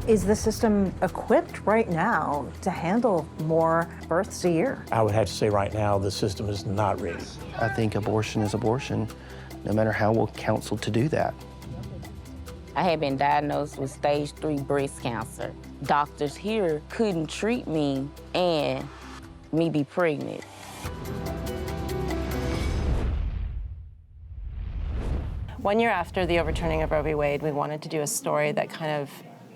Is the system equipped right now to handle more births a year? I would have to say right now the system is not ready. I think abortion is abortion, no matter how we're counseled to do that. I had been diagnosed with stage 3 breast cancer. Doctors here couldn't treat me and me be pregnant. 1 year after the overturning of Roe v. Wade, we wanted to do a story that kind of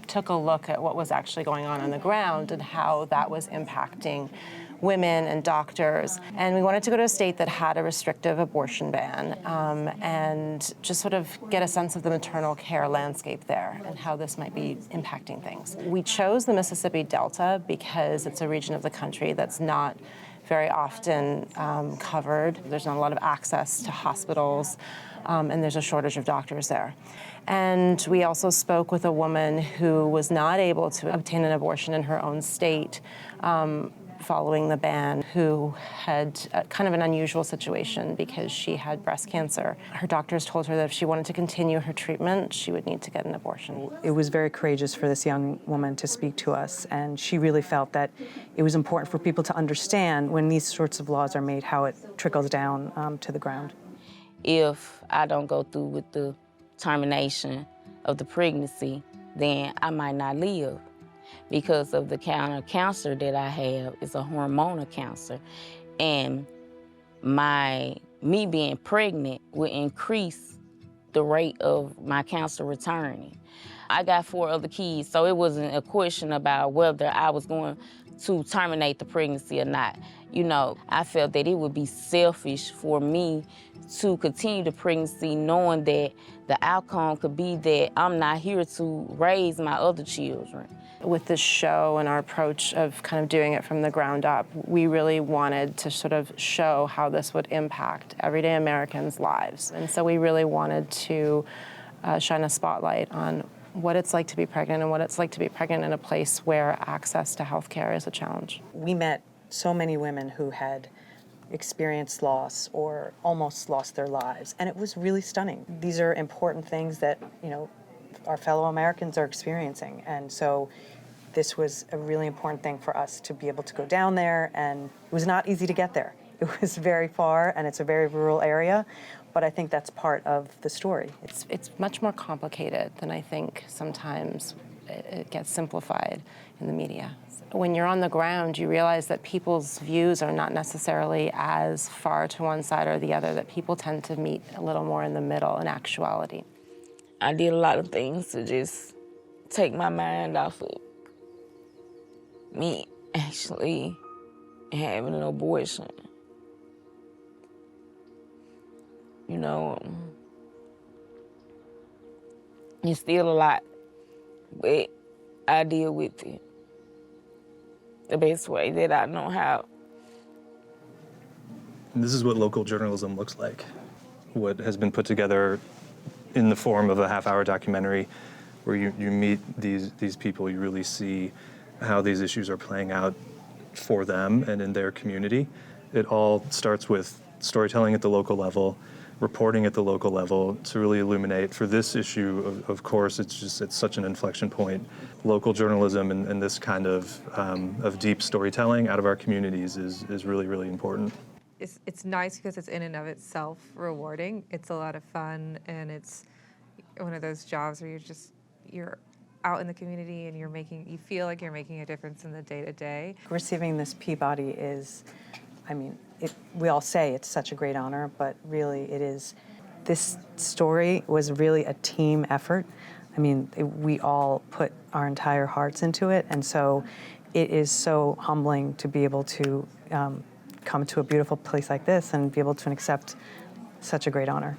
took a look at what was actually going on the ground and how that was impacting women and doctors. And we wanted to go to a state that had a restrictive abortion ban and just sort of get a sense of the maternal care landscape there and how this might be impacting things. We chose the Mississippi Delta because it's a region of the country that's not very often covered. There's not a lot of access to hospitals, and there's a shortage of doctors there. And we also spoke with a woman who was not able to obtain an abortion in her own state following the ban, who had kind of an unusual situation because she had breast cancer. Her doctors told her that if she wanted to continue her treatment, she would need to get an abortion. It was very courageous for this young woman to speak to us, and she really felt that it was important for people to understand when these sorts of laws are made, how it trickles down to the ground. If I don't go through with the termination of the pregnancy, then I might not live. Because of the kind of cancer that I have, it's a hormonal cancer. And me being pregnant will increase the rate of my cancer returning. I got 4 other kids, so it wasn't a question about whether I was going to terminate the pregnancy or not. You know, I felt that it would be selfish for me to continue the pregnancy knowing that the outcome could be that I'm not here to raise my other children. With this show and our approach of kind of doing it from the ground up, we really wanted to sort of show how this would impact everyday Americans' lives. And so we really wanted to shine a spotlight on what it's like to be pregnant and what it's like to be pregnant in a place where access to health care is a challenge. We met so many women who had experienced loss or almost lost their lives, and it was really stunning. These are important things that, you know, our fellow Americans are experiencing, and so this was a really important thing for us to be able to go down there, and it was not easy to get there. It was very far, and it's a very rural area, but I think that's part of the story. It's much more complicated than I think sometimes it gets simplified in the media. When you're on the ground, you realize that people's views are not necessarily as far to one side or the other, that people tend to meet a little more in the middle in actuality. I did a lot of things to just take my mind off of me actually having an abortion. You know, it's still a lot, but I deal with it the best way that I know how. And this is what local journalism looks like. What has been put together in the form of a half-hour documentary where you meet these people, you really see how these issues are playing out for them and in their community. It all starts with storytelling at the local level, reporting at the local level to really illuminate. For this issue, of course, it's such an inflection point. Local journalism and this kind of deep storytelling out of our communities is really, really important. It's nice because it's in and of itself rewarding. It's a lot of fun, and it's one of those jobs where you're out in the community and you feel like you're making a difference in the day-to-day. Receiving this Peabody is, I mean, we all say it's such a great honor, but really it is. This story was really a team effort. I mean, we all put our entire hearts into it, and so it is so humbling to be able to come to a beautiful place like this and be able to accept such a great honor.